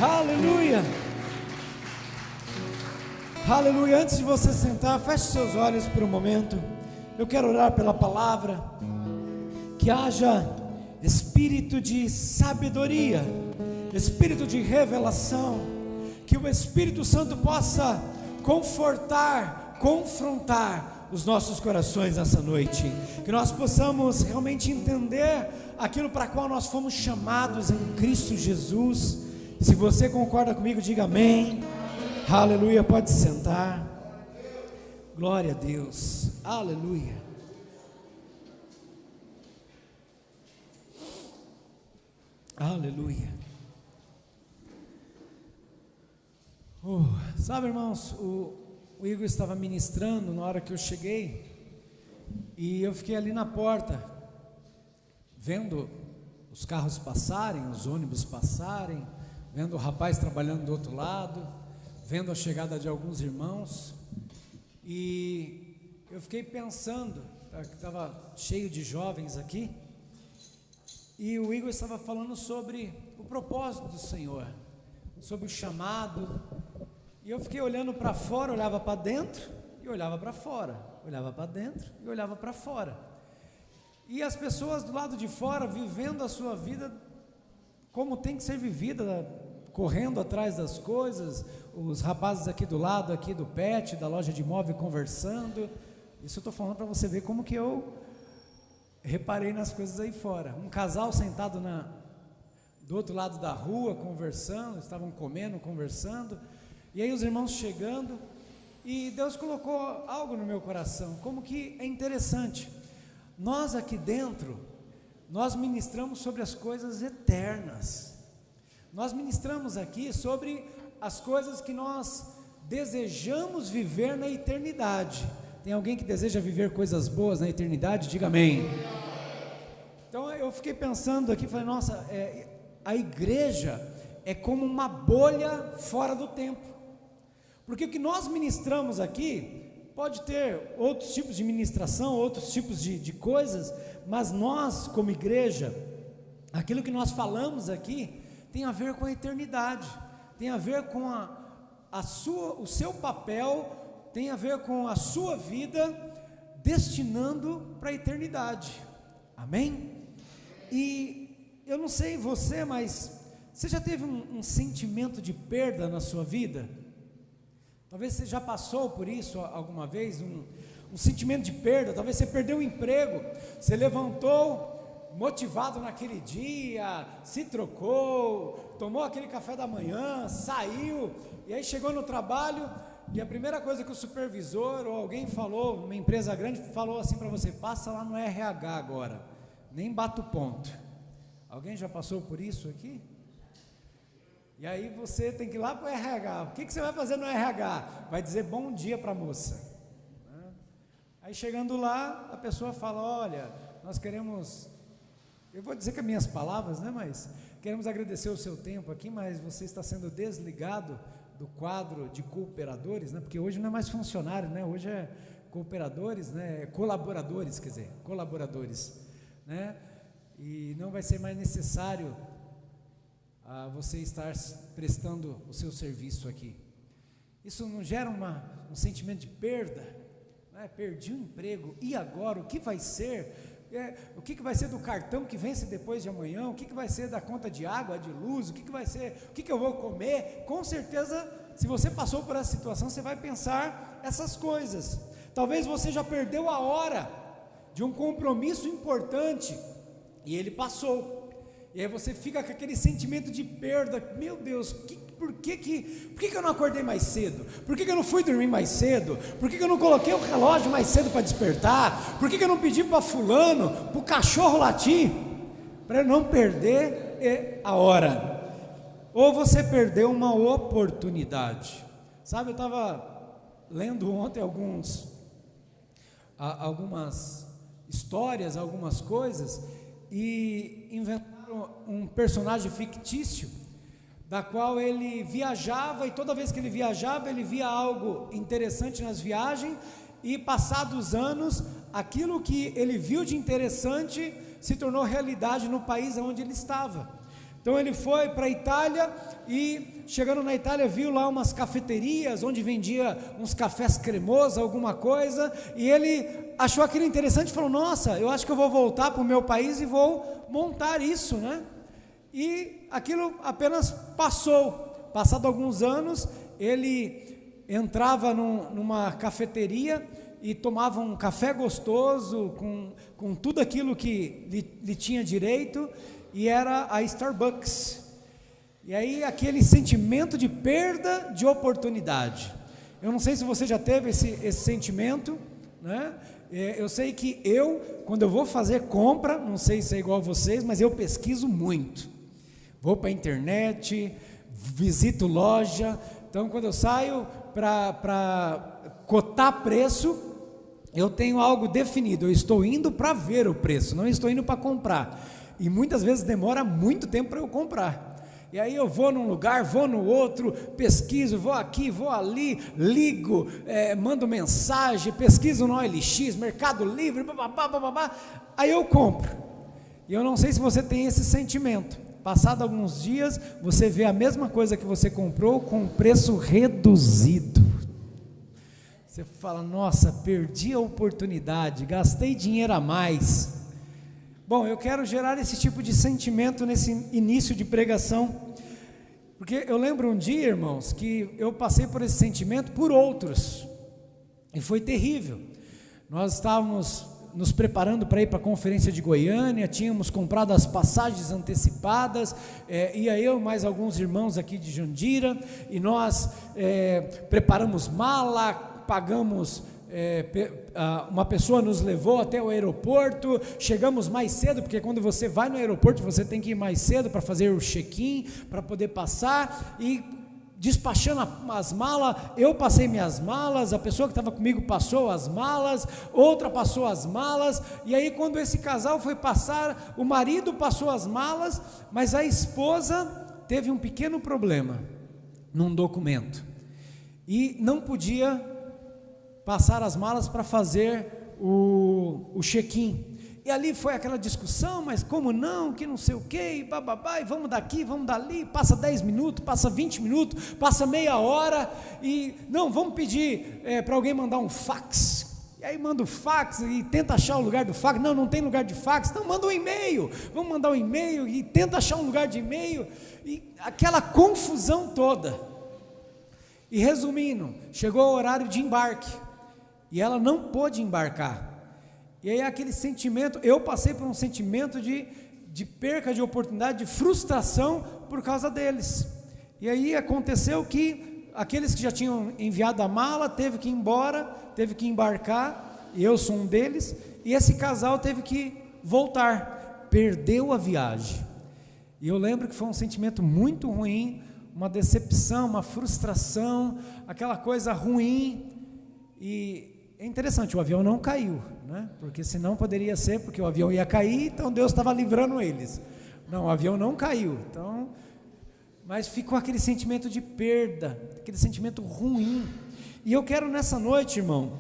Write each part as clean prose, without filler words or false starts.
Aleluia. Aleluia. Antes de você sentar, feche seus olhos por um momento. Eu quero orar pela palavra, que haja espírito de sabedoria, espírito de revelação, que o Espírito Santo possa confortar, confrontar os nossos corações nessa noite, que nós possamos realmente entender aquilo para qual nós fomos chamados em Cristo Jesus. Se você concorda comigo, diga amém. Aleluia. Pode sentar. Glória a Deus. Aleluia. Aleluia. Sabe, irmãos, o Igor estava ministrando na hora que eu cheguei, e eu fiquei ali na porta, vendo os carros passarem, os ônibus passarem, vendo o rapaz trabalhando do outro lado, vendo a chegada de alguns irmãos, e eu fiquei pensando, que estava cheio de jovens aqui, e o Igor estava falando sobre o propósito do Senhor, sobre o chamado, e eu fiquei olhando para fora, olhava para dentro e olhava para fora, olhava para dentro e olhava para fora, e as pessoas do lado de fora vivendo a sua vida como tem que ser vivida, correndo atrás das coisas, os rapazes aqui do lado, aqui do PET, da loja de imóvel, conversando. Isso eu estou falando para você ver como que eu reparei nas coisas aí fora. Um casal sentado do outro lado da rua, conversando, estavam comendo, conversando, e aí os irmãos chegando, e Deus colocou algo no meu coração, como que é interessante, nós aqui dentro, nós ministramos sobre as coisas eternas, nós ministramos aqui sobre as coisas que nós desejamos viver na eternidade. Tem alguém que deseja viver coisas boas na eternidade? Diga amém. Então eu fiquei pensando aqui, falei, nossa, a igreja é como uma bolha fora do tempo, porque o que nós ministramos aqui, pode ter outros tipos de ministração, outros tipos de coisas, mas nós como igreja, aquilo que nós falamos aqui, tem a ver com a eternidade, tem a ver com o seu papel, tem a ver com a sua vida, destinando para a eternidade, amém? E eu não sei você, mas você já teve um sentimento de perda na sua vida? Talvez você já passou por isso alguma vez, um sentimento de perda. Talvez você perdeu o emprego, você levantou motivado naquele dia, se trocou, tomou aquele café da manhã, saiu, e aí chegou no trabalho, e a primeira coisa que o supervisor ou alguém falou, uma empresa grande, falou assim para você: passa lá no RH agora, nem bata o ponto. Alguém já passou por isso aqui? E aí você tem que ir lá para o RH. O que você vai fazer no RH? Vai dizer bom dia para a moça. Aí chegando lá, a pessoa fala: olha, nós queremos, eu vou dizer com as minhas palavras, né, mas queremos agradecer o seu tempo aqui, mas você está sendo desligado do quadro de cooperadores, né, porque hoje não é mais funcionário, né, hoje é cooperadores, né, colaboradores, né, e não vai ser mais necessário você estar prestando o seu serviço aqui. Isso não gera um sentimento de perda, né? Perdi o emprego, e agora o que vai ser? O que vai ser do cartão que vence depois de amanhã? O que vai ser da conta de água, de luz? O que vai ser? O que eu vou comer? Com certeza, se você passou por essa situação, você vai pensar essas coisas. Talvez você já perdeu a hora de um compromisso importante e ele passou. E aí você fica com aquele sentimento de perda. Meu Deus, por que eu não acordei mais cedo? Por que eu não fui dormir mais cedo? Por que eu não coloquei o relógio mais cedo para despertar? Por que eu não pedi para fulano, para o cachorro latir? Para eu não perder a hora. Ou você perdeu uma oportunidade. Sabe, eu estava lendo ontem algumas histórias, algumas coisas, e inventaram um personagem fictício, da qual ele viajava, e toda vez que ele viajava, ele via algo interessante nas viagens, e passados anos, aquilo que ele viu de interessante se tornou realidade no país onde ele estava. Então ele foi para a Itália e, chegando na Itália, viu lá umas cafeterias onde vendia uns cafés cremosos, alguma coisa, e ele achou aquilo interessante e falou: nossa, eu acho que eu vou voltar para o meu país e vou montar isso, né? E aquilo apenas passou. Passado alguns anos, ele entrava numa cafeteria e tomava um café gostoso, com tudo aquilo que lhe tinha direito, e era a Starbucks. E aí aquele sentimento de perda de oportunidade. Eu não sei se você já teve esse sentimento, né? Eu sei que quando eu vou fazer compra, não sei se é igual a vocês, mas eu pesquiso muito. Vou para a internet, visito loja. Então quando eu saio para cotar preço, eu tenho algo definido. Eu estou indo para ver o preço, não estou indo para comprar. E muitas vezes demora muito tempo para eu comprar. E aí eu vou num lugar, vou no outro, pesquiso, vou aqui, vou ali, ligo, mando mensagem, pesquiso no OLX, Mercado Livre, bababá, aí eu compro. E eu não sei se você tem esse sentimento. Passado alguns dias, você vê a mesma coisa que você comprou com preço reduzido. Você fala: nossa, perdi a oportunidade, gastei dinheiro a mais. Bom, eu quero gerar esse tipo de sentimento nesse início de pregação, porque eu lembro um dia, irmãos, que eu passei por esse sentimento por outros, e foi terrível. Nós estávamos nos preparando para ir para a conferência de Goiânia, tínhamos comprado as passagens antecipadas, ia eu mais alguns irmãos aqui de Jandira, e nós preparamos mala, pagamos, uma pessoa nos levou até o aeroporto, chegamos mais cedo, porque quando você vai no aeroporto, você tem que ir mais cedo para fazer o check-in, para poder passar, e despachando as malas, eu passei minhas malas, a pessoa que estava comigo passou as malas, outra passou as malas, e aí quando esse casal foi passar, o marido passou as malas, mas a esposa teve um pequeno problema, num documento, e não podia passar as malas para fazer o check-in, e ali foi aquela discussão, mas como não, que não sei o que, e bababá, e vamos daqui, vamos dali, passa 10 minutos, passa 20 minutos, passa meia hora, e não, vamos pedir para alguém mandar um fax, e aí manda o fax, e tenta achar o lugar do fax, não tem lugar de fax, então manda um e-mail, vamos mandar um e-mail, e tenta achar um lugar de e-mail, e aquela confusão toda, e resumindo, chegou o horário de embarque, e ela não pôde embarcar, e aí aquele sentimento, eu passei por um sentimento de perca de oportunidade, de frustração por causa deles, e aí aconteceu que aqueles que já tinham enviado a mala, teve que ir embora, teve que embarcar, e eu sou um deles, e esse casal teve que voltar, perdeu a viagem, e eu lembro que foi um sentimento muito ruim, uma decepção, uma frustração, aquela coisa ruim, e é interessante, o avião não caiu, né? Porque senão poderia ser, porque o avião ia cair, então Deus estava livrando eles. Não, o avião não caiu, então, mas ficou aquele sentimento de perda, aquele sentimento ruim. E eu quero nessa noite, irmão,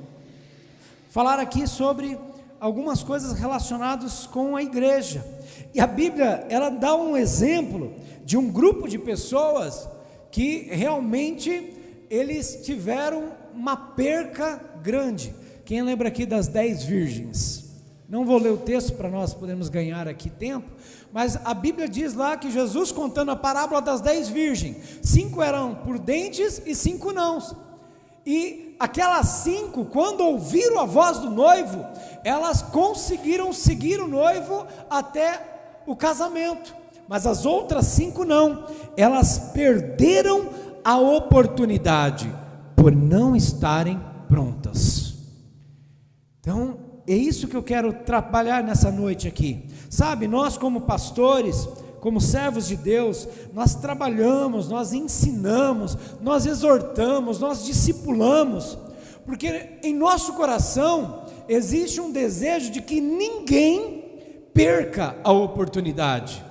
falar aqui sobre algumas coisas relacionadas com a igreja. E a Bíblia, ela dá um exemplo de um grupo de pessoas que realmente eles tiveram uma perca grande. Quem lembra aqui das 10 virgens? Não vou ler o texto para nós podermos ganhar aqui tempo, mas a Bíblia diz lá que Jesus, contando a parábola das 10 virgens, 5 eram prudentes e 5 não, e aquelas 5, quando ouviram a voz do noivo, elas conseguiram seguir o noivo até o casamento, mas as outras 5 não, elas perderam a oportunidade, por não estarem prontas. Então, é isso que eu quero trabalhar nessa noite aqui, sabe, nós como pastores, como servos de Deus, nós trabalhamos, nós ensinamos, nós exortamos, nós discipulamos, porque em nosso coração existe um desejo de que ninguém perca a oportunidade.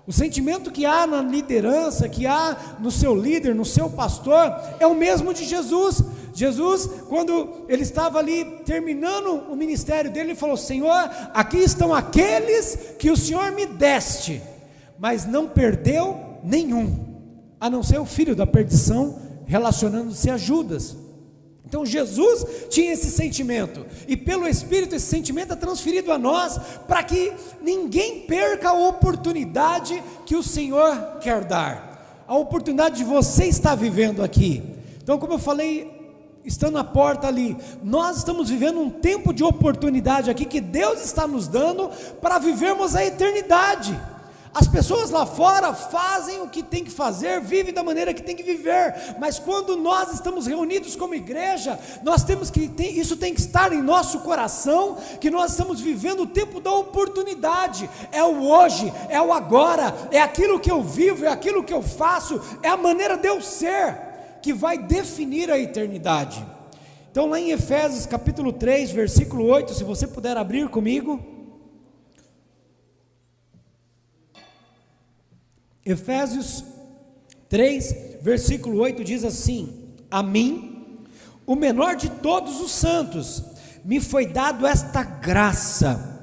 O sentimento que há na liderança, que há no seu líder, no seu pastor, é o mesmo de Jesus. Jesus, quando ele estava ali terminando o ministério dele, ele falou: Senhor, aqui estão aqueles que o Senhor me deste, mas não perdeu nenhum, a não ser o filho da perdição, relacionando-se a Judas. Então Jesus tinha esse sentimento, e pelo Espírito esse sentimento é transferido a nós, para que ninguém perca a oportunidade que o Senhor quer dar, a oportunidade de você estar vivendo aqui. Então, como eu falei, estando na porta ali, nós estamos vivendo um tempo de oportunidade aqui, que Deus está nos dando, para vivermos a eternidade. As pessoas lá fora fazem o que tem que fazer, vivem da maneira que tem que viver, mas quando nós estamos reunidos como igreja, nós temos que isso tem que estar em nosso coração, que nós estamos vivendo o tempo da oportunidade, é o hoje, é o agora, é aquilo que eu vivo, é aquilo que eu faço, é a maneira de eu ser, que vai definir a eternidade. Então lá em Efésios capítulo 3, versículo 8, se você puder abrir comigo, Efésios 3, versículo 8 diz assim: a mim, o menor de todos os santos, me foi dado esta graça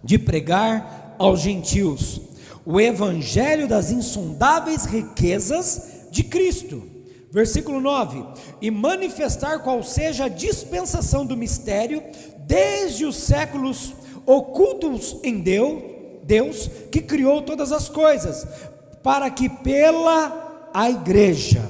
de pregar aos gentios o evangelho das insondáveis riquezas de Cristo. Versículo 9: e manifestar qual seja a dispensação do mistério desde os séculos ocultos em Deus que criou todas as coisas, para que pela a igreja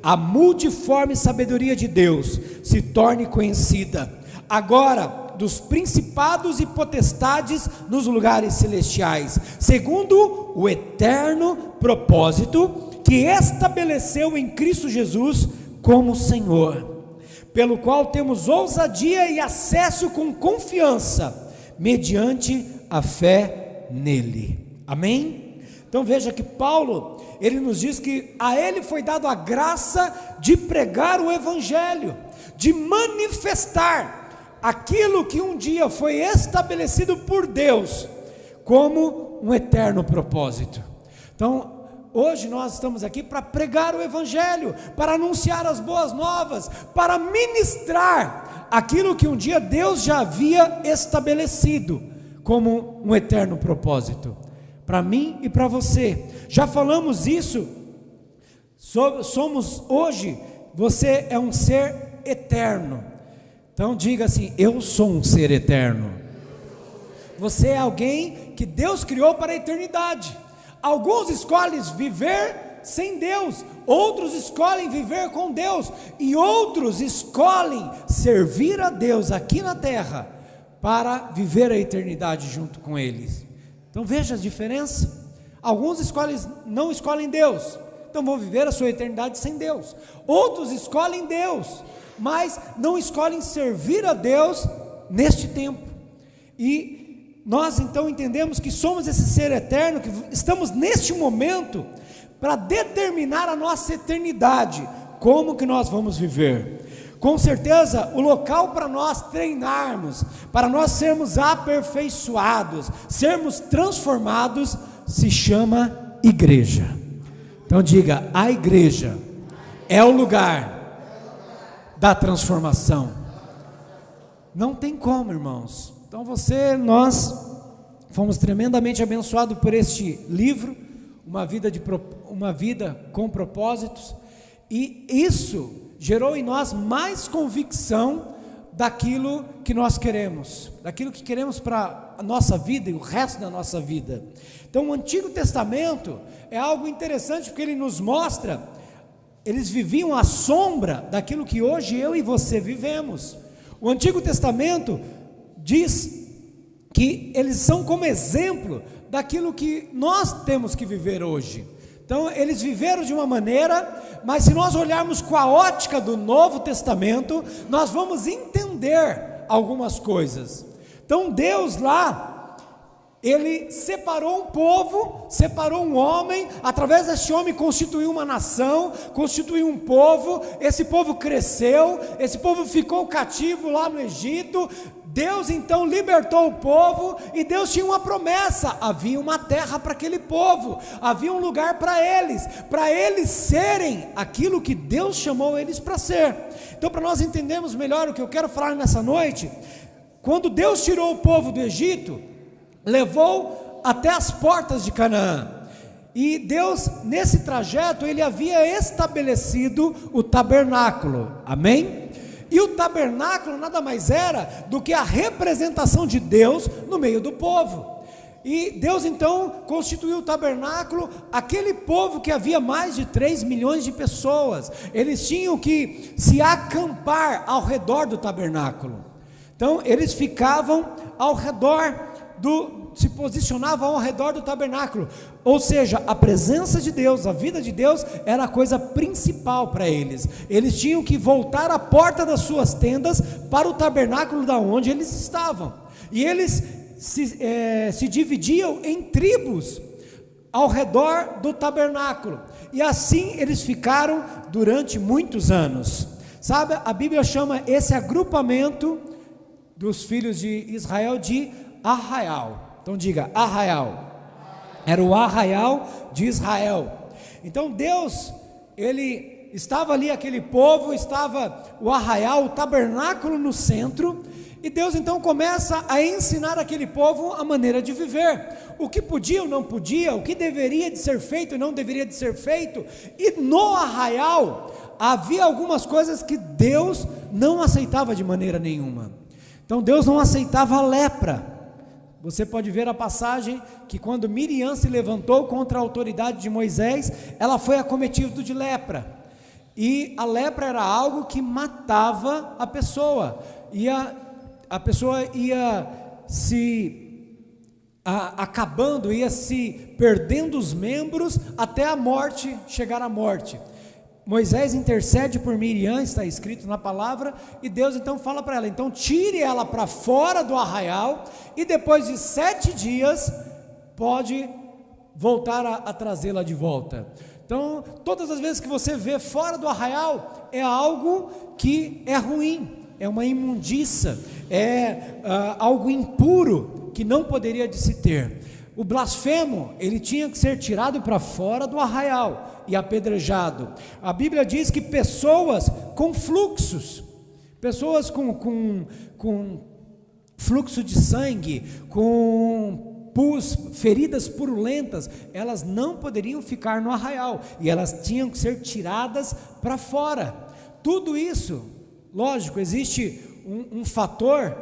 a multiforme sabedoria de Deus se torne conhecida, agora dos principados e potestades nos lugares celestiais, segundo o eterno propósito que estabeleceu em Cristo Jesus como Senhor, pelo qual temos ousadia e acesso com confiança, mediante a fé nele. Amém? Então veja que Paulo, ele nos diz que a ele foi dado a graça de pregar o evangelho, de manifestar aquilo que um dia foi estabelecido por Deus como um eterno propósito. Então hoje nós estamos aqui para pregar o evangelho, para anunciar as boas novas, para ministrar aquilo que um dia Deus já havia estabelecido como um eterno propósito, para mim e para você. Já falamos isso, somos hoje, você é um ser eterno. Então diga assim: eu sou um ser eterno. Você é alguém que Deus criou para a eternidade. Alguns escolhem viver sem Deus, outros escolhem viver com Deus, e outros escolhem servir a Deus aqui na terra, para viver a eternidade junto com eles. Então veja a diferença. Alguns não escolhem Deus, então vão viver a sua eternidade sem Deus. Outros escolhem Deus, mas não escolhem servir a Deus neste tempo. E nós então entendemos que somos esse ser eterno, que estamos neste momento para determinar a nossa eternidade, como que nós vamos viver. Com certeza o local para nós treinarmos, para nós sermos aperfeiçoados, sermos transformados, se chama igreja. Então diga: a igreja é o lugar da transformação. Não tem como, irmãos. Então nós fomos tremendamente abençoados por este livro, uma vida com propósitos, e isso gerou em nós mais convicção daquilo que nós queremos, daquilo que queremos para a nossa vida e o resto da nossa vida. Então o Antigo Testamento é algo interessante, porque ele nos mostra, eles viviam à sombra daquilo que hoje eu e você vivemos. O Antigo Testamento diz que eles são como exemplo daquilo que nós temos que viver hoje. Então eles viveram de uma maneira, mas se nós olharmos com a ótica do Novo Testamento, nós vamos entender algumas coisas. Então Deus lá, Ele separou um povo, separou um homem, através desse homem constituiu uma nação, constituiu um povo, esse povo cresceu, esse povo ficou cativo lá no Egito. Deus então libertou o povo, e Deus tinha uma promessa, havia uma terra para aquele povo, havia um lugar para eles serem aquilo que Deus chamou eles para ser. Então, para nós entendermos melhor o que eu quero falar nessa noite, quando Deus tirou o povo do Egito, levou até as portas de Canaã, E Deus, nesse trajeto, Ele havia estabelecido o tabernáculo, amém? E o tabernáculo nada mais era do que a representação de Deus no meio do povo. E Deus então constituiu o tabernáculo, aquele povo que havia mais de 3 milhões de pessoas, eles tinham que se acampar ao redor do tabernáculo. Então eles ficavam ao redor se posicionavam ao redor do tabernáculo, ou seja, a presença de Deus, a vida de Deus era a coisa principal para eles. Eles tinham que voltar à porta das suas tendas para o tabernáculo da onde eles estavam, e eles se dividiam em tribos ao redor do tabernáculo, e assim eles ficaram durante muitos anos. Sabe, a Bíblia chama esse agrupamento dos filhos de Israel de arraial. Então diga, arraial. Era o arraial de Israel. Então Deus, Ele estava ali, aquele povo, estava o arraial, o tabernáculo no centro, e Deus então começa a ensinar aquele povo a maneira de viver, o que podia ou não podia, o que deveria de ser feito e não deveria de ser feito. E no arraial havia algumas coisas que Deus não aceitava de maneira nenhuma. Então Deus não aceitava a lepra. Você pode ver a passagem que quando Miriam se levantou contra a autoridade de Moisés, ela foi acometida de lepra, e a lepra era algo que matava a pessoa, e a pessoa ia se acabando, ia se perdendo os membros até a morte, chegar à morte. Moisés intercede por Miriam, está escrito na palavra, e Deus então fala para ela, então tire ela para fora do arraial, e depois de 7 dias, pode voltar a trazê-la de volta. Então, todas as vezes que você vê fora do arraial, é algo que é ruim, é uma imundícia, é algo impuro, que não poderia de se ter. O blasfemo, ele tinha que ser tirado para fora do arraial e apedrejado. A Bíblia diz que pessoas com fluxos, pessoas com fluxo de sangue, com pus, feridas purulentas, elas não poderiam ficar no arraial, e elas tinham que ser tiradas para fora. Tudo isso, lógico, existe um fator,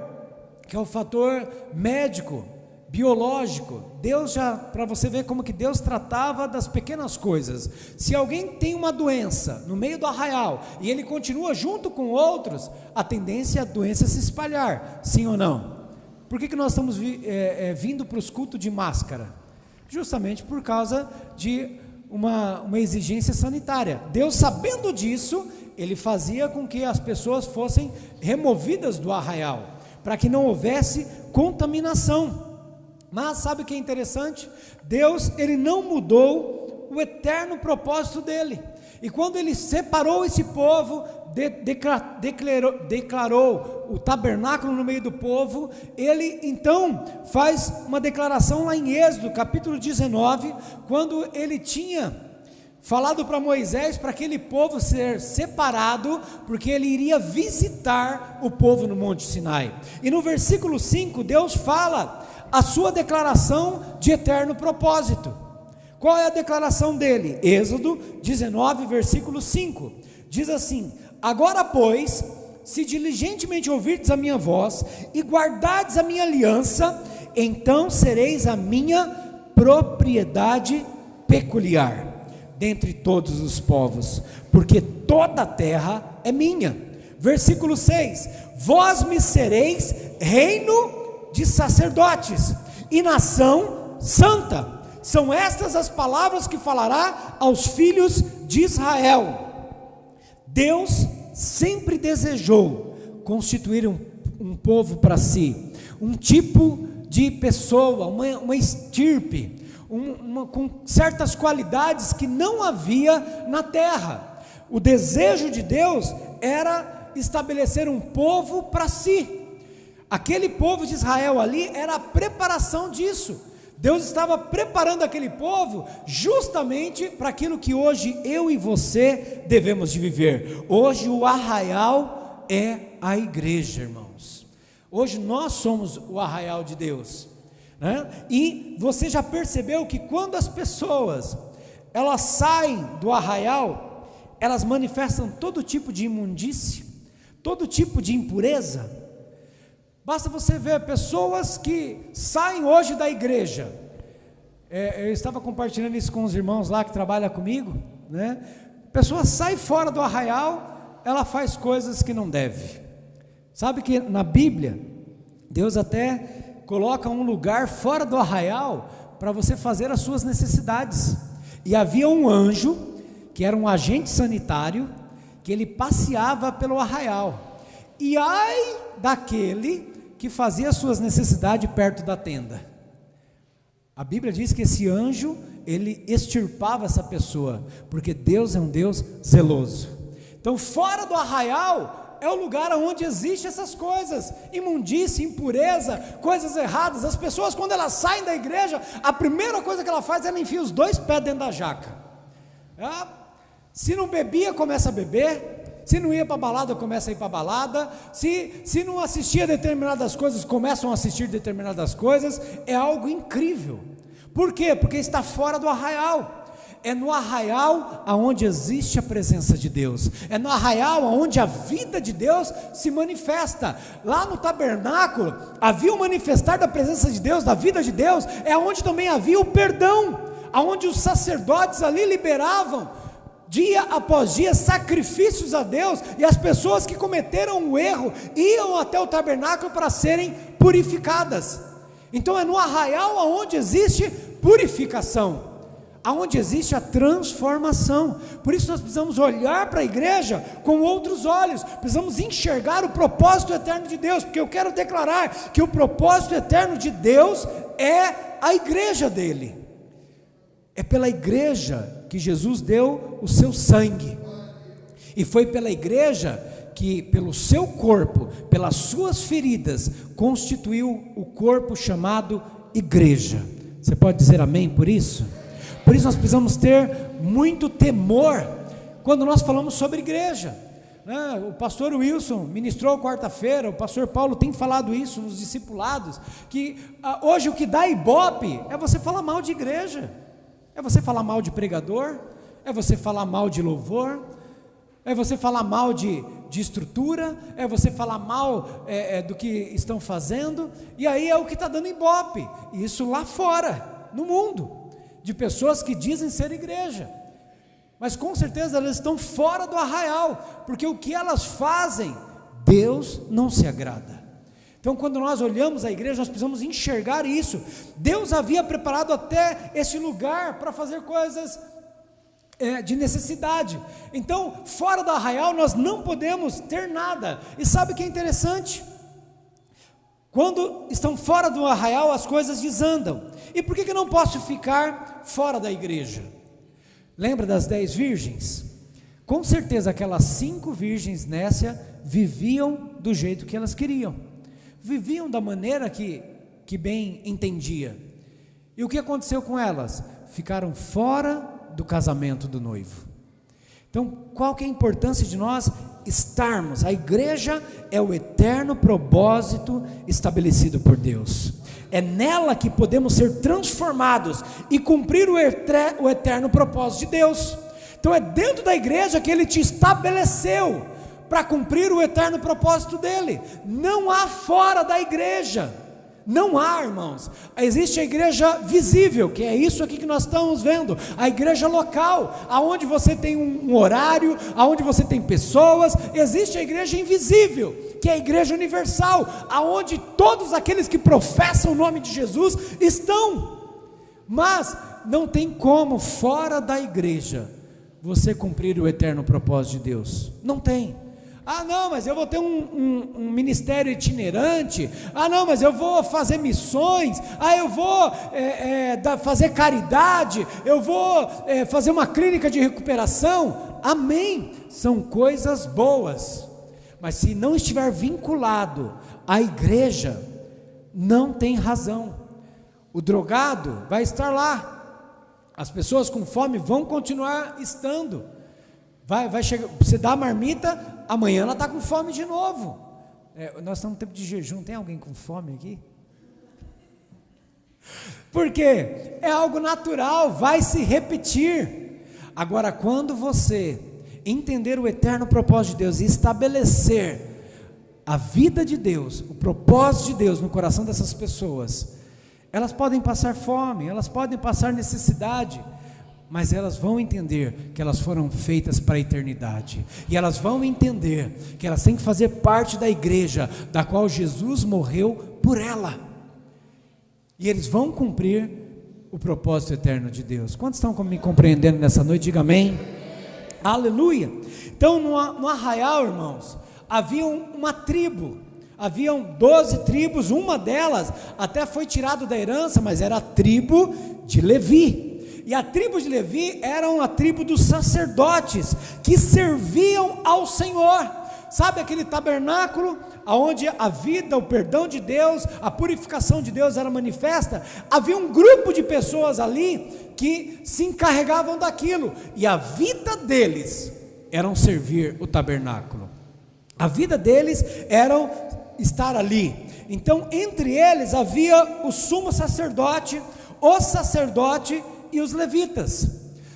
que é o fator médico, biológico. Deus já, para você ver como que Deus tratava das pequenas coisas. Se alguém tem uma doença no meio do arraial, e ele continua junto com outros, a tendência é a doença se espalhar, sim ou não? Por que nós estamos vindo para os cultos de máscara? Justamente por causa de uma exigência sanitária. Deus, sabendo disso, Ele fazia com que as pessoas fossem removidas do arraial, para que não houvesse contaminação. Mas sabe o que é interessante? Deus, Ele não mudou o eterno propósito dEle, e quando Ele separou esse povo, declarou o tabernáculo no meio do povo, Ele então faz uma declaração lá em Êxodo capítulo 19, quando Ele tinha falado para Moisés, para aquele povo ser separado, porque Ele iria visitar o povo no Monte Sinai, e no versículo 5, Deus fala a sua declaração de eterno propósito. Qual é a declaração dele? Êxodo 19, versículo 5, diz assim: agora pois, se diligentemente ouvirdes a minha voz, e guardardes a minha aliança, então sereis a minha propriedade peculiar dentre todos os povos, porque toda a terra é minha. Versículo 6, vós me sereis reino de sacerdotes e nação santa. São estas as palavras que falará aos filhos de Israel. Deus sempre desejou constituir um povo para si, um tipo de pessoa, uma estirpe, com certas qualidades que não havia na terra. O desejo de Deus era estabelecer um povo para si. Aquele povo de Israel ali era a preparação disso. Deus estava preparando aquele povo justamente para aquilo que hoje eu e você devemos de viver. Hoje o arraial é a igreja, irmãos. Hoje nós somos o arraial de Deus. né? E você já percebeu que quando as pessoas elas saem do arraial, elas manifestam todo tipo de imundície, todo tipo de impureza? Basta você ver pessoas que saem hoje da igreja. Eu estava compartilhando isso com os irmãos lá que trabalham comigo, né? A pessoa sai fora do arraial, ela faz coisas que não deve. Sabe que na Bíblia, Deus até coloca um lugar fora do arraial para você fazer as suas necessidades. E havia um anjo, que era um agente sanitário, que ele passeava pelo arraial. E ai daquele que fazia as suas necessidades perto da tenda. A Bíblia diz que esse anjo, ele extirpava essa pessoa, porque Deus é um Deus zeloso. Então, fora do arraial é o lugar onde existem essas coisas, imundícia, impureza, coisas erradas. As pessoas, quando elas saem da igreja, a primeira coisa que ela faz é ela enfia os 2 pés dentro da jaca. Se não bebia, começa a beber. Se não ia para balada, começa a ir para balada. Se não assistia determinadas coisas, começam a assistir determinadas coisas. É algo incrível. Por quê? Porque está fora do arraial. É no arraial aonde existe a presença de Deus. É no arraial aonde a vida de Deus se manifesta. Lá no tabernáculo havia o manifestar da presença de Deus, da vida de Deus. É onde também havia o perdão, aonde os sacerdotes ali liberavam dia após dia sacrifícios a Deus, e as pessoas que cometeram o erro iam até o tabernáculo para serem purificadas. Então é no arraial aonde existe purificação, aonde existe a transformação. Por isso nós precisamos olhar para a igreja com outros olhos, precisamos enxergar o propósito eterno de Deus, porque eu quero declarar que o propósito eterno de Deus é a igreja dele. É pela igreja que Jesus deu o seu sangue, e foi pela igreja que, pelo seu corpo, pelas suas feridas, constituiu o corpo chamado igreja. Você pode dizer amém por isso? Por isso nós precisamos ter muito temor quando nós falamos sobre igreja, né? O pastor Wilson ministrou quarta-feira, o pastor Paulo tem falado isso nos discipulados, que hoje o que dá ibope é você falar mal de igreja, é você falar mal de pregador, é você falar mal de louvor, é você falar mal de estrutura, é você falar mal do que estão fazendo, e aí é o que está dando ibope, isso lá fora, no mundo, de pessoas que dizem ser igreja, mas com certeza elas estão fora do arraial, porque o que elas fazem, Deus não se agrada. Então, quando nós olhamos a igreja, nós precisamos enxergar isso. Deus havia preparado até esse lugar para fazer coisas de necessidade. Então, fora do arraial, nós não podemos ter nada. E sabe o que é interessante? Quando estão fora do arraial, as coisas desandam. E por que eu não posso ficar fora da igreja? Lembra das 10 virgens? Com certeza aquelas 5 virgens nécias viviam do jeito que elas queriam. Viviam da maneira que bem entendia. E o que aconteceu com elas? Ficaram fora do casamento do noivo. Então, qual que é a importância de nós estarmos? A igreja é o eterno propósito estabelecido por Deus. É nela que podemos ser transformados e cumprir o eterno propósito de Deus. Então é dentro da igreja que Ele te estabeleceu para cumprir o eterno propósito dele. Não há fora da igreja, não há, irmãos. Existe a igreja visível, que é isso aqui que nós estamos vendo, a igreja local, aonde você tem um horário, aonde você tem pessoas. Existe a igreja invisível, que é a igreja universal, aonde todos aqueles que professam o nome de Jesus estão. Mas não tem como fora da igreja você cumprir o eterno propósito de Deus. Não tem. Ah não, mas eu vou ter um ministério itinerante. Ah não, mas eu vou fazer missões. Ah, eu vou fazer caridade. Eu vou fazer uma clínica de recuperação. Amém, são coisas boas, mas se não estiver vinculado à igreja, não tem razão. O drogado vai estar lá, as pessoas com fome vão continuar estando. Vai chegar, você dá a marmita, amanhã ela está com fome de novo. Nós estamos no tempo de jejum, tem alguém com fome aqui? Porque é algo natural, vai se repetir. Agora, quando você entender o eterno propósito de Deus e estabelecer a vida de Deus, o propósito de Deus no coração dessas pessoas, elas podem passar fome, elas podem passar necessidade, mas elas vão entender que elas foram feitas para a eternidade, e elas vão entender que elas têm que fazer parte da igreja, da qual Jesus morreu por ela, e eles vão cumprir o propósito eterno de Deus. Quantos estão me compreendendo nessa noite? Diga amém. Aleluia. Então no arraial, irmãos, havia uma tribo, haviam 12 tribos, uma delas até foi tirada da herança, mas era a tribo de Levi. E a tribo de Levi era uma tribo dos sacerdotes que serviam ao Senhor. Sabe aquele tabernáculo onde a vida, o perdão de Deus, a purificação de Deus era manifesta? Havia um grupo de pessoas ali que se encarregavam daquilo, e a vida deles era servir o tabernáculo. A vida deles era estar ali. Então entre eles havia o sumo sacerdote, o sacerdote e os levitas.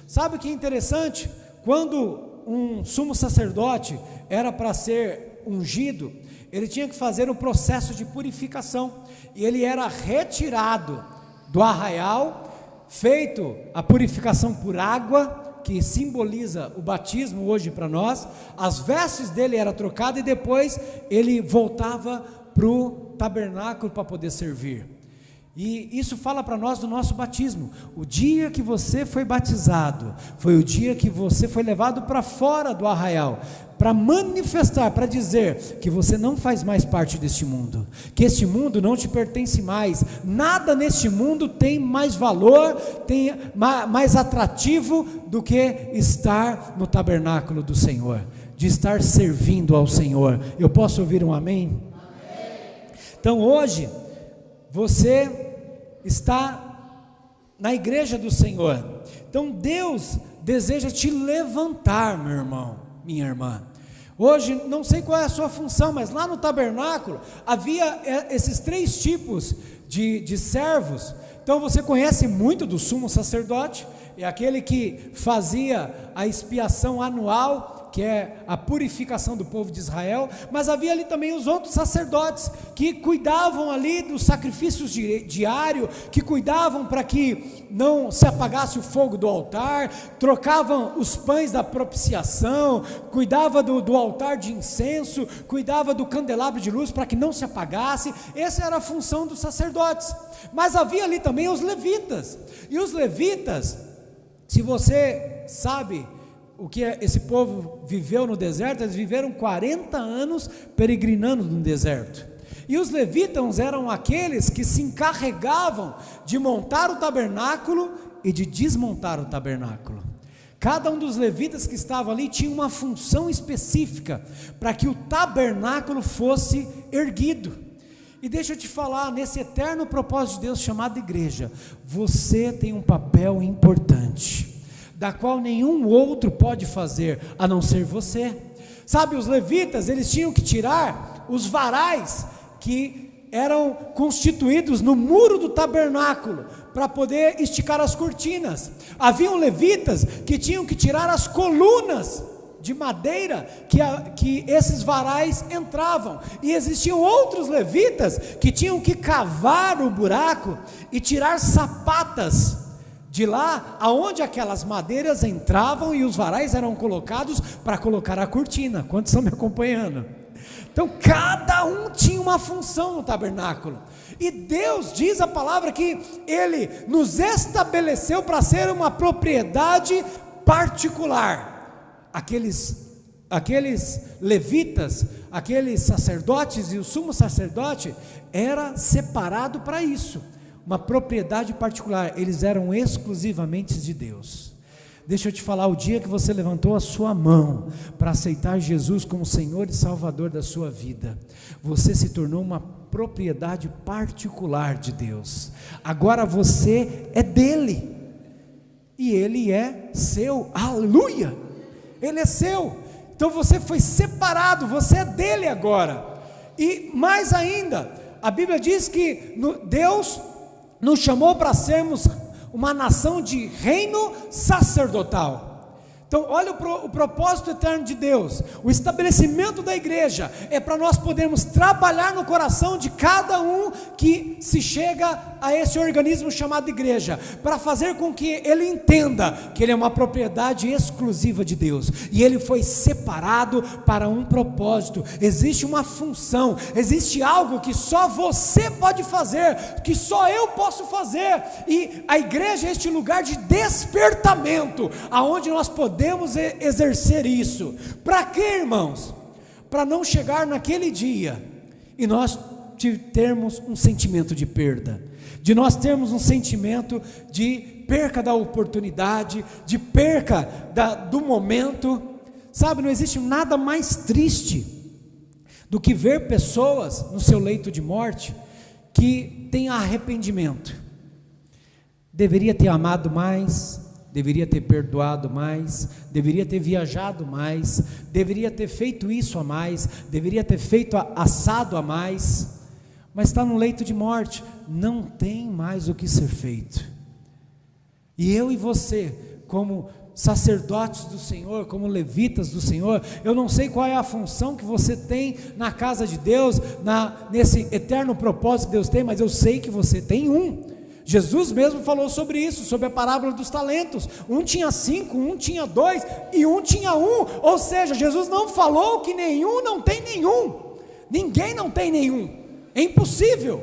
Sabe o que é interessante? Quando um sumo sacerdote era para ser ungido, ele tinha que fazer um processo de purificação, e ele era retirado do arraial, feito a purificação por água, que simboliza o batismo hoje para nós. As vestes dele eram trocadas, e depois ele voltava para o tabernáculo para poder servir. E isso fala para nós do nosso batismo. O dia que você foi batizado foi o dia que você foi levado para fora do arraial, para manifestar, para dizer que você não faz mais parte deste mundo, que este mundo não te pertence mais. Nada neste mundo tem mais valor, tem mais atrativo do que estar no tabernáculo do Senhor, de estar servindo ao Senhor. Eu posso ouvir um amém? Então hoje você está na igreja do Senhor. Então Deus deseja te levantar, meu irmão, minha irmã. Hoje, não sei qual é a sua função, mas lá no tabernáculo havia esses 3 tipos de servos. Então você conhece muito do sumo sacerdote, é aquele que fazia a expiação anual, que é a purificação do povo de Israel. Mas havia ali também os outros sacerdotes, que cuidavam ali dos sacrifícios diários, que cuidavam para que não se apagasse o fogo do altar, trocavam os pães da propiciação, cuidava do altar de incenso, cuidava do candelabro de luz para que não se apagasse. Essa era a função dos sacerdotes. Mas havia ali também os levitas, e os levitas, se você sabe o que esse povo viveu no deserto, eles viveram 40 anos peregrinando no deserto, e os levitas eram aqueles que se encarregavam de montar o tabernáculo e de desmontar o tabernáculo. Cada um dos levitas que estava ali tinha uma função específica para que o tabernáculo fosse erguido. E deixa eu te falar, nesse eterno propósito de Deus chamado igreja, você tem um papel importante, da qual nenhum outro pode fazer, a não ser você. Sabe, os levitas, eles tinham que tirar os varais que eram constituídos no muro do tabernáculo, para poder esticar as cortinas. Haviam levitas que tinham que tirar as colunas de madeira que esses varais entravam, e existiam outros levitas que tinham que cavar o buraco e tirar sapatas de lá aonde aquelas madeiras entravam, e os varais eram colocados para colocar a cortina. Quantos estão me acompanhando? Então cada um tinha uma função no tabernáculo, e Deus diz a palavra que Ele nos estabeleceu para ser uma propriedade particular. Aqueles levitas, aqueles sacerdotes, e o sumo sacerdote era separado para isso, uma propriedade particular. Eles eram exclusivamente de Deus. Deixa eu te falar, o dia que você levantou a sua mão para aceitar Jesus como Senhor e Salvador da sua vida, você se tornou uma propriedade particular de Deus. Agora você é dele, e ele é seu. Aleluia! Ele é seu. Então você foi separado, você é dele agora. E mais ainda, a Bíblia diz que Deus nos chamou para sermos uma nação de reino sacerdotal. Então olha o propósito eterno de Deus. O estabelecimento da igreja é para nós podermos trabalhar no coração de cada um que se chega a esse organismo chamado igreja, para fazer com que ele entenda que ele é uma propriedade exclusiva de Deus, e ele foi separado para um propósito. Existe uma função, existe algo que só você pode fazer, que só eu posso fazer, e a igreja é este lugar de despertamento, aonde nós podemos exercer isso. Para quê, irmãos? Para não chegar naquele dia e nós termos um sentimento de perda, de nós termos um sentimento de perca da oportunidade, de perca do momento. Sabe, não existe nada mais triste do que ver pessoas no seu leito de morte que têm arrependimento. Deveria ter amado mais, deveria ter perdoado mais, deveria ter viajado mais, deveria ter feito isso a mais, deveria ter feito assado a mais, mas está no leito de morte, não tem mais o que ser feito. E eu e você, como sacerdotes do Senhor, como levitas do Senhor, eu não sei qual é a função que você tem na casa de Deus, nesse eterno propósito que Deus tem, mas eu sei que você tem um. Jesus mesmo falou sobre isso, sobre a parábola dos talentos. Um tinha 5, um tinha 2 e um tinha 1. Ou seja, Jesus não falou que nenhum não tem nenhum. Ninguém não tem nenhum. É impossível.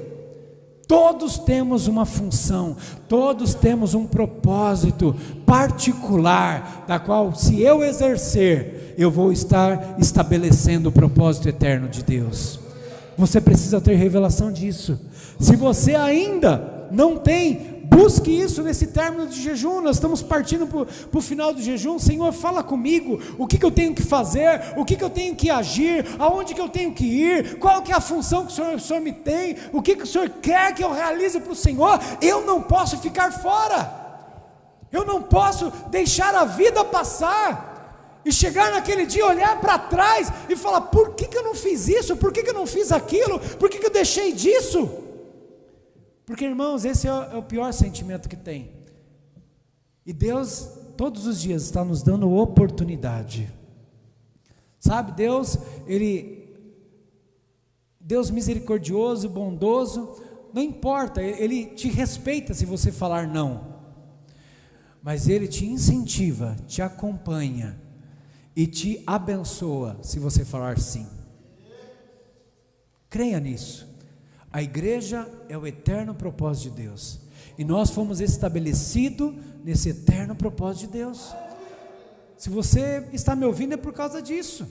Todos temos uma função, todos temos um propósito particular, da qual, se eu exercer, eu vou estar estabelecendo o propósito eterno de Deus. Você precisa ter revelação disso. Se você ainda não tem, busque isso nesse término de jejum. Nós estamos partindo para o final do jejum. Senhor, fala comigo, o que eu tenho que fazer, o que eu tenho que agir, aonde que eu tenho que ir, qual que é a função que o Senhor me tem, o que o Senhor quer que eu realize para o Senhor. Eu não posso ficar fora, eu não posso deixar a vida passar, e chegar naquele dia, olhar para trás e falar, por que eu não fiz isso, por que eu não fiz aquilo, por que eu deixei disso? Porque, irmãos, esse é o pior sentimento que tem. E Deus, todos os dias, está nos dando oportunidade. Sabe, Deus misericordioso, bondoso, não importa, Ele te respeita se você falar não. Mas Ele te incentiva, te acompanha e te abençoa se você falar sim. Creia nisso. A igreja é o eterno propósito de Deus, e nós fomos estabelecidos nesse eterno propósito de Deus. Se você está me ouvindo é por causa disso.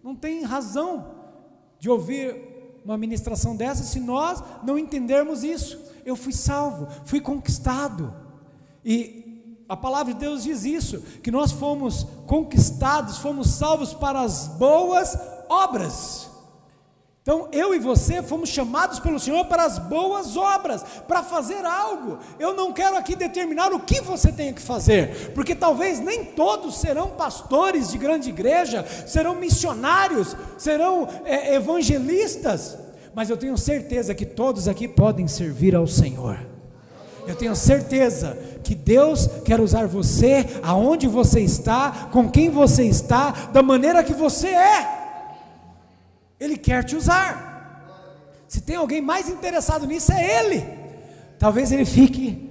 Não tem razão de ouvir uma ministração dessa se nós não entendermos isso. Eu fui salvo, fui conquistado, e a palavra de Deus diz isso, que nós fomos conquistados, fomos salvos para as boas obras. Então eu e você fomos chamados pelo Senhor para as boas obras, para fazer algo. Eu não quero aqui determinar o que você tem que fazer, porque talvez nem todos serão pastores de grande igreja, serão missionários, serão evangelistas, mas eu tenho certeza que todos aqui podem servir ao Senhor. Eu tenho certeza que Deus quer usar você, aonde você está, com quem você está, da maneira que você é. Ele quer te usar. Se tem alguém mais interessado nisso, é Ele. Talvez Ele fique,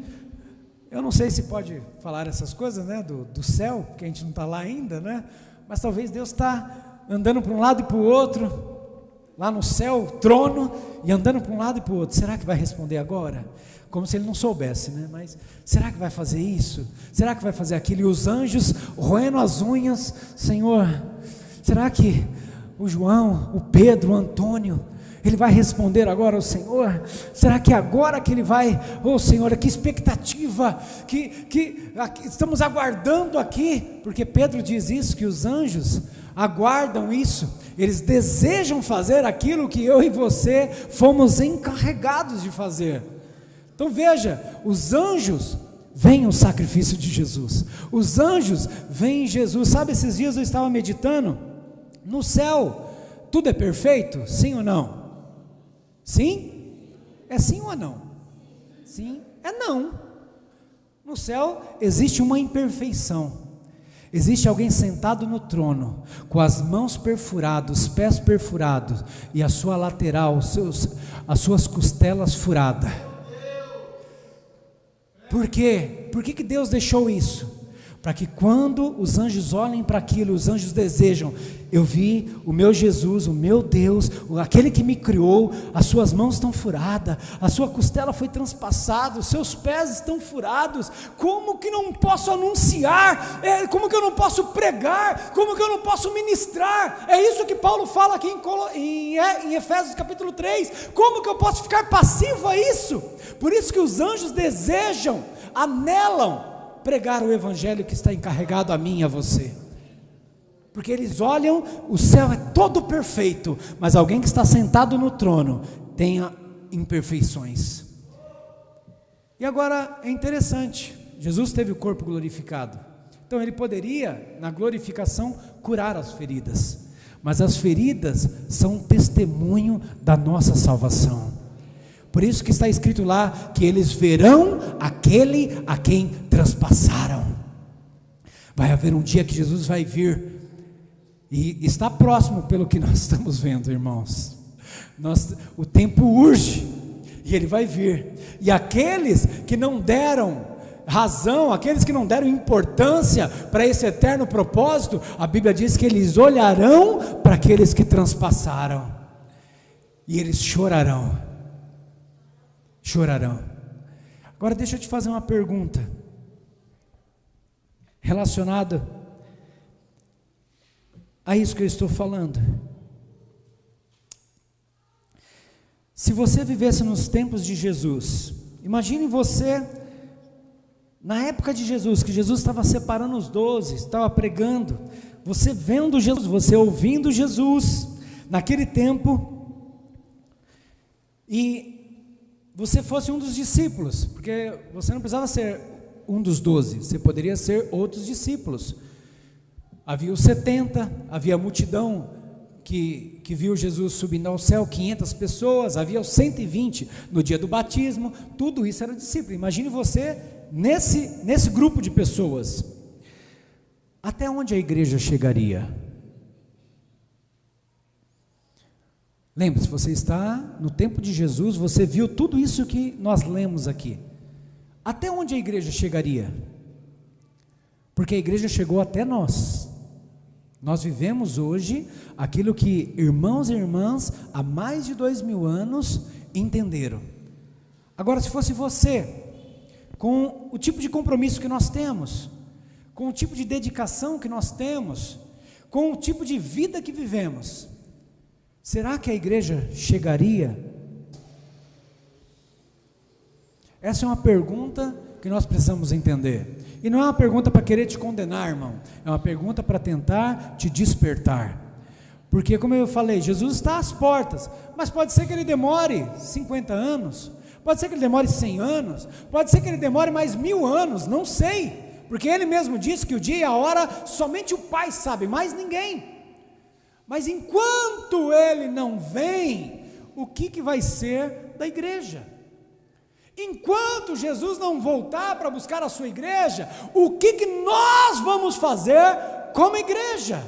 eu não sei se pode falar essas coisas, né, do céu, porque a gente não está lá ainda, né, mas talvez Deus está andando para um lado e para o outro, lá no céu, trono, e andando para um lado e para o outro. Será que vai responder agora? Como se Ele não soubesse, né? Mas será que vai fazer isso? Será que vai fazer aquilo? E os anjos roendo as unhas, Senhor, será que o João, o Pedro, o Antônio, ele vai responder agora ao Senhor? Será que agora que ele vai, Senhor, que expectativa, que estamos aguardando aqui, porque Pedro diz isso, que os anjos aguardam isso, eles desejam fazer aquilo que eu e você fomos encarregados de fazer. Então veja, os anjos veem o sacrifício de Jesus, os anjos veem Jesus. Sabe, esses dias eu estava meditando, no céu, tudo é perfeito? Sim ou não? Sim? É sim ou não? Sim. Não. No céu existe uma imperfeição. Existe alguém sentado no trono, com as mãos perfuradas, os pés perfurados, e a sua lateral, as suas costelas furadas. Por quê? Por que Deus deixou isso? Para que quando os anjos olhem para aquilo, os anjos desejam, eu vi o meu Jesus, o meu Deus, aquele que me criou, as suas mãos estão furadas, a sua costela foi transpassada, os seus pés estão furados, como que não posso anunciar, como que eu não posso pregar, como que eu não posso ministrar? É isso que Paulo fala aqui em Efésios capítulo 3, como que eu posso ficar passivo a isso? Por isso que os anjos desejam, anelam, pregar o evangelho que está encarregado a mim e a você, porque eles olham, o céu é todo perfeito, mas alguém que está sentado no trono tem imperfeições. E agora é interessante, Jesus teve o corpo glorificado, então ele poderia na glorificação curar as feridas, mas as feridas são um testemunho da nossa salvação. Por isso que está escrito lá, que eles verão aquele a quem transpassaram. Vai haver um dia que Jesus vai vir, e está próximo pelo que nós estamos vendo, irmãos. O tempo urge, e ele vai vir, e aqueles que não deram razão, aqueles que não deram importância para esse eterno propósito, a Bíblia diz que eles olharão para aqueles que transpassaram, e eles chorarão. Agora deixa eu te fazer uma pergunta relacionada a isso que eu estou falando. Se você vivesse nos tempos de Jesus, imagine você na época de Jesus, que Jesus estava separando os 12, estava pregando, você vendo Jesus, você ouvindo Jesus naquele tempo, e você fosse um dos discípulos, porque você não precisava ser um dos 12, você poderia ser outros discípulos. Havia os 70, havia a multidão que viu Jesus subindo ao céu, 500 pessoas, havia os 120 no dia do batismo, tudo isso era discípulo. Imagine você nesse grupo de pessoas, até onde a igreja chegaria? Lembre-se, você está no tempo de Jesus, você viu tudo isso que nós lemos aqui. Até onde a igreja chegaria? Porque a igreja chegou até nós. Nós vivemos hoje aquilo que irmãos e irmãs há mais de 2000 anos entenderam. Agora, se fosse você, com o tipo de compromisso que nós temos, com o tipo de dedicação que nós temos, com o tipo de vida que vivemos, será que a igreja chegaria? Essa é uma pergunta que nós precisamos entender, e não é uma pergunta para querer te condenar, irmão, é uma pergunta para tentar te despertar, porque como eu falei, Jesus está às portas, mas pode ser que ele demore 50 anos, pode ser que ele demore 100 anos, pode ser que ele demore mais 1000 anos, não sei, porque ele mesmo disse que o dia e a hora somente o Pai sabe, mais ninguém. Mas enquanto ele não vem, o que vai ser da igreja? Enquanto Jesus não voltar para buscar a sua igreja, o que nós vamos fazer como igreja?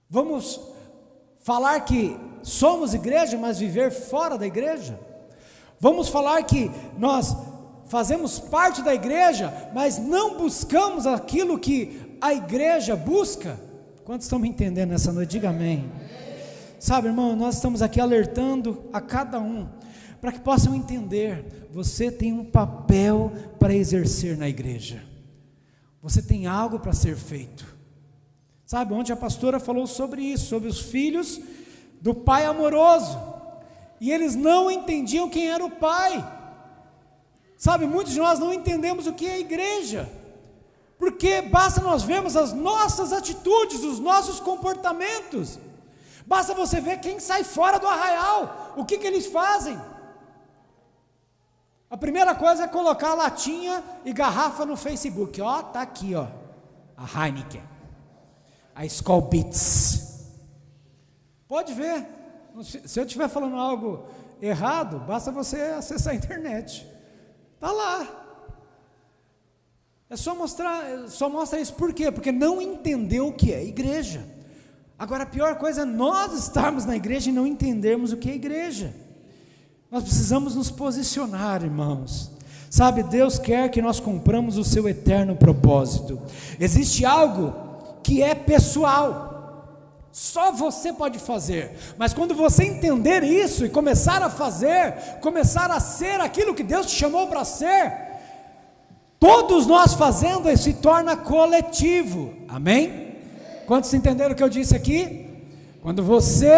Vamos falar que somos igreja, mas viver fora da igreja? Vamos falar que nós fazemos parte da igreja, mas não buscamos aquilo que a igreja busca? Quantos estão me entendendo nessa noite? Diga amém. Sabe, irmão, nós estamos aqui alertando a cada um, para que possam entender, você tem um papel para exercer na igreja, você tem algo para ser feito. Sabe, ontem a pastora falou sobre isso, sobre os filhos do pai amoroso, e eles não entendiam quem era o pai. Sabe, muitos de nós não entendemos o que é a igreja, porque basta nós vermos as nossas atitudes, os nossos comportamentos, basta você ver quem sai fora do arraial, o que eles fazem. A primeira coisa é colocar latinha e garrafa no Facebook, ó, tá aqui, ó, a Heineken, a Skol Beats, pode ver, se eu estiver falando algo errado, basta você acessar a internet. Está lá. É só mostra isso. Por quê? Porque não entendeu o que é igreja. Agora, a pior coisa é nós estarmos na igreja e não entendermos o que é igreja. Nós precisamos nos posicionar, irmãos. Sabe, Deus quer que nós cumpramos o seu eterno propósito. Existe algo que é pessoal, só você pode fazer. Mas quando você entender isso e começar a fazer, começar a ser aquilo que Deus te chamou para ser, todos nós fazendo isso se torna coletivo. Amém? Quantos entenderam o que eu disse aqui? Quando você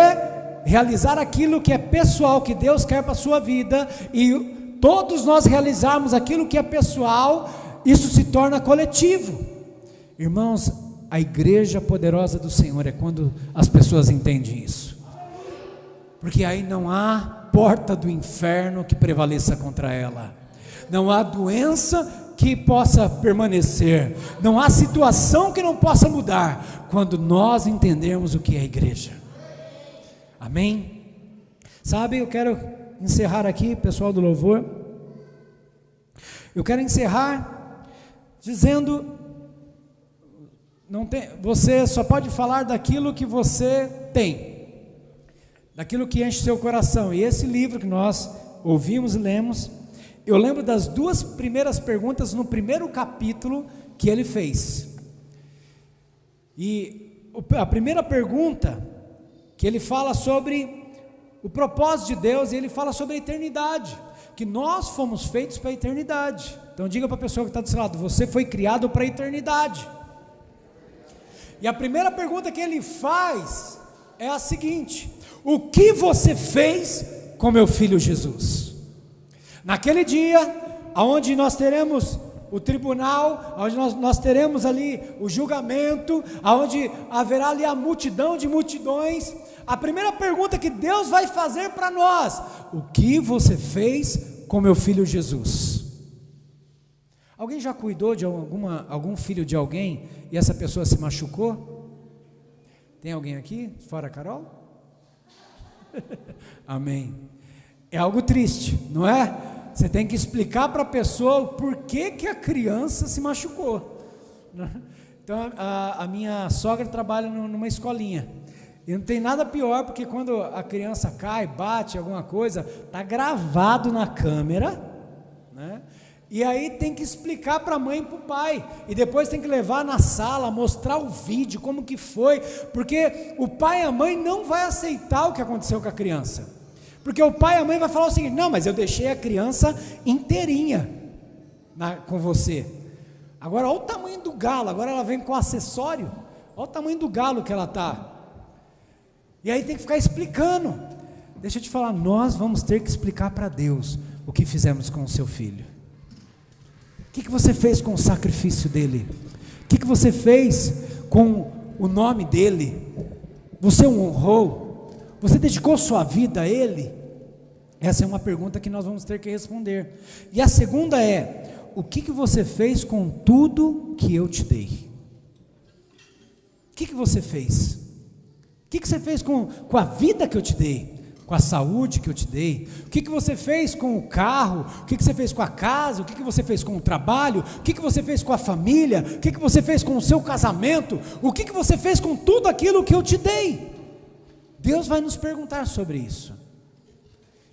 realizar aquilo que é pessoal, que Deus quer para a sua vida, e todos nós realizarmos aquilo que é pessoal, isso se torna coletivo. Irmãos, a igreja poderosa do Senhor é quando as pessoas entendem isso, porque aí não há porta do inferno que prevaleça contra ela, não há doença que possa permanecer, não há situação que não possa mudar, quando nós entendermos o que é a igreja. Amém? Sabe, eu quero encerrar aqui, pessoal do louvor, eu quero encerrar dizendo, você só pode falar daquilo que você tem, daquilo que enche seu coração. E esse livro que nós ouvimos e lemos, eu lembro das 2 primeiras perguntas no primeiro capítulo que ele fez. E a primeira pergunta, que ele fala sobre o propósito de Deus, e ele fala sobre a eternidade, que nós fomos feitos para a eternidade. Então diga para a pessoa que está do seu lado, você foi criado para a eternidade. E a primeira pergunta que ele faz é a seguinte: o que você fez com meu filho Jesus? Naquele dia, onde nós teremos o tribunal, onde nós teremos ali o julgamento, onde haverá ali a multidão de multidões, a primeira pergunta que Deus vai fazer para nós: o que você fez com meu filho Jesus? Alguém já cuidou de algum filho de alguém e essa pessoa se machucou? Tem alguém aqui, fora a Carol? Amém. É algo triste, não é? Você tem que explicar para a pessoa o porquê que a criança se machucou. Então a minha sogra trabalha numa escolinha, e não tem nada pior, porque quando a criança cai, bate alguma coisa, está gravado na câmera, né? E aí tem que explicar para a mãe e para o pai, e depois tem que levar na sala, mostrar o vídeo, como que foi, porque o pai e a mãe não vai aceitar o que aconteceu com a criança, porque o pai e a mãe vai falar o seguinte: não, mas eu deixei a criança inteirinha com você. Agora olha o tamanho do galo, agora ela vem com acessório, olha o tamanho do galo que ela está, e aí tem que ficar explicando. Deixa eu te falar, nós vamos ter que explicar para Deus o que fizemos com o seu filho. O que você fez com o sacrifício dele? O que você fez com o nome dele? Você o honrou? Você dedicou sua vida a ele? Essa é uma pergunta que nós vamos ter que responder. E a segunda é: o que você fez com tudo que eu te dei? O que você fez? O que você fez com a vida que eu te dei? Com a saúde que eu te dei? O que você fez com o carro? O que você fez com a casa? O que você fez com o trabalho? O que você fez com a família? O que você fez com o seu casamento? O que você fez com tudo aquilo que eu te dei? Deus vai nos perguntar sobre isso.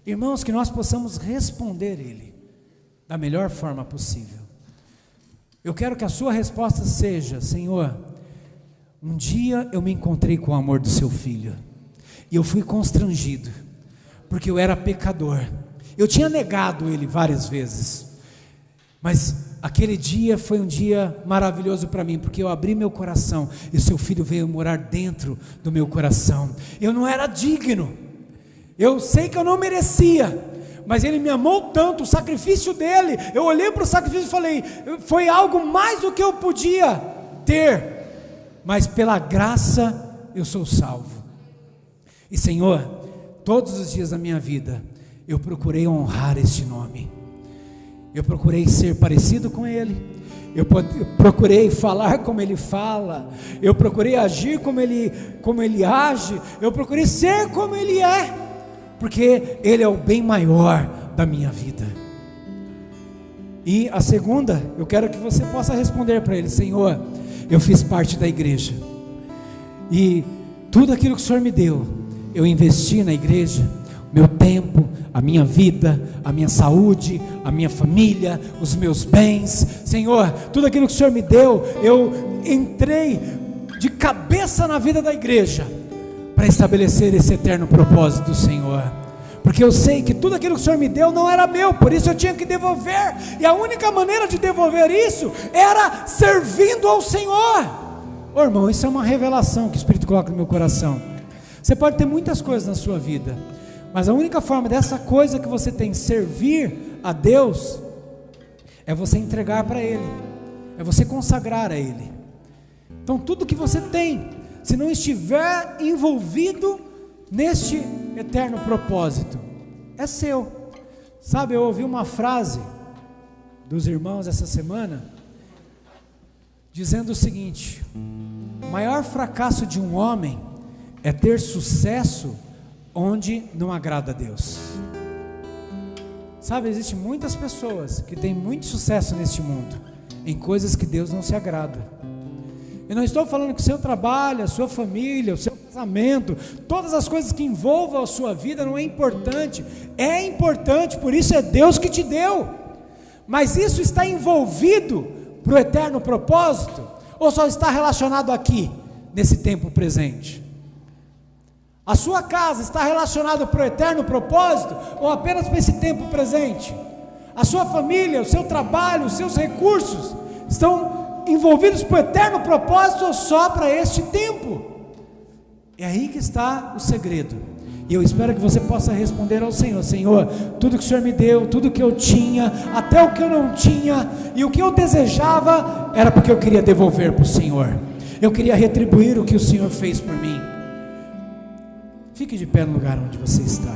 Irmãos, que nós possamos responder Ele da melhor forma possível. Eu quero que a sua resposta seja: Senhor, um dia eu me encontrei com o amor do seu filho, e eu fui constrangido, porque eu era pecador, eu tinha negado Ele várias vezes, mas aquele dia foi um dia maravilhoso para mim, porque eu abri meu coração, e o seu filho veio morar dentro do meu coração. Eu não era digno, eu sei que eu não merecia, mas Ele me amou tanto, o sacrifício dele, eu olhei para o sacrifício e falei: foi algo mais do que eu podia ter, mas pela graça eu sou salvo. E Senhor, todos os dias da minha vida, eu procurei honrar este nome, eu procurei ser parecido com Ele, eu procurei falar como Ele fala, eu procurei agir como Ele age, eu procurei ser como Ele é, porque Ele é o bem maior da minha vida. E a segunda, eu quero que você possa responder para Ele: Senhor, eu fiz parte da igreja, e tudo aquilo que o Senhor me deu, eu investi na igreja, meu tempo, a minha vida, a minha saúde, a minha família, os meus bens. Senhor, tudo aquilo que o Senhor me deu, eu entrei de cabeça na vida da igreja, para estabelecer esse eterno propósito do Senhor, porque eu sei que tudo aquilo que o Senhor me deu não era meu, por isso eu tinha que devolver, e a única maneira de devolver isso, era servindo ao Senhor. Ô irmão, isso é uma revelação que o Espírito coloca no meu coração. Você pode ter muitas coisas na sua vida, mas a única forma dessa coisa que você tem, servir a Deus, é você entregar para Ele, é você consagrar a Ele. Então tudo que você tem, se não estiver envolvido neste eterno propósito, é seu. Sabe, eu ouvi uma frase dos irmãos essa semana, dizendo o seguinte: o maior fracasso de um homem é ter sucesso onde não agrada a Deus. Sabe, existem muitas pessoas que têm muito sucesso neste mundo, em coisas que Deus não se agrada. Eu não estou falando que o seu trabalho, a sua família, o seu casamento, todas as coisas que envolvam a sua vida não é importante. É importante, por isso é Deus que te deu. Mas isso está envolvido para o eterno propósito? Ou só está relacionado aqui, nesse tempo presente? A sua casa está relacionada para o eterno propósito, ou apenas para esse tempo presente? A sua família, o seu trabalho, os seus recursos estão envolvidos para o eterno propósito, ou só para este tempo? É aí que está o segredo. E eu espero que você possa responder ao Senhor: Senhor, tudo que o Senhor me deu, tudo que eu tinha, até o que eu não tinha, e o que eu desejava, era porque eu queria devolver para o Senhor, eu queria retribuir o que o Senhor fez por mim. Fique de pé no lugar onde você está.